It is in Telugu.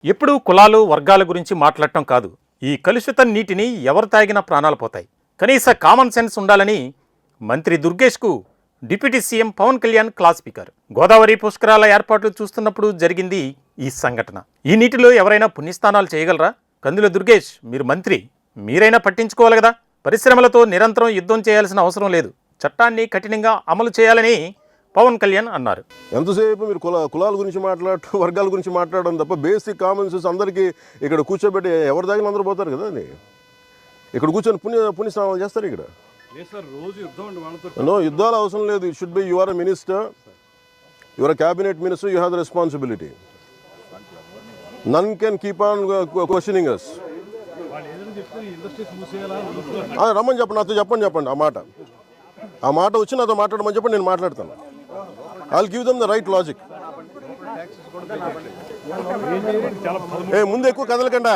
ఎప్పుడూ కులాలు వర్గాల గురించి మాట్లాడటం కాదు, ఈ కలుషిత నీటిని ఎవరు తాగినా ప్రాణాలు పోతాయి. కనీస కామన్ సెన్స్ ఉండాలని మంత్రి దుర్గేష్కు deputy CM Pawan Kalyan class speaker. Godavari పుష్కరాల ఏర్పాట్లు చూస్తున్నప్పుడు జరిగింది ఈ సంఘటన. ఈ నీటిలో ఎవరైనా పుణ్యస్నానాలు చేయగలరా? కందుల దుర్గేష్, మీరు మంత్రి, మీరైనా పట్టించుకోవాలి కదా. పరిశ్రమలతో నిరంతరం యుద్ధం చేయాల్సిన అవసరం లేదు, చట్టాన్ని కఠినంగా అమలు చేయాలని పవన్ కళ్యాణ్ అన్నారు. ఎంతసేపు మీరు కులాల గురించి మాట్లాడటం, వర్గాల గురించి మాట్లాడడం తప్ప బేసిక్ కామన్ సెన్స్ అందరికీ ఇక్కడ కూర్చోబెట్టి ఎవరి దగ్గర అందరూ పోతారు కదా అని ఇక్కడ కూర్చొని పుణ్యస్నానాలు చేస్తారు. ఇక్కడ నో యుద్ధాలు అవసరం లేదు. It should be you are a minister, you are a cabinet minister, you have the responsibility. None can keep on questioning us. రమ్మని చెప్పండి, నాతో చెప్పండి ఆ మాట వచ్చి నాతో మాట్లాడమని చెప్పండి, నేను మాట్లాడతాను. I'll give them the right logic. ముందు ఎక్కువ కదలకండా.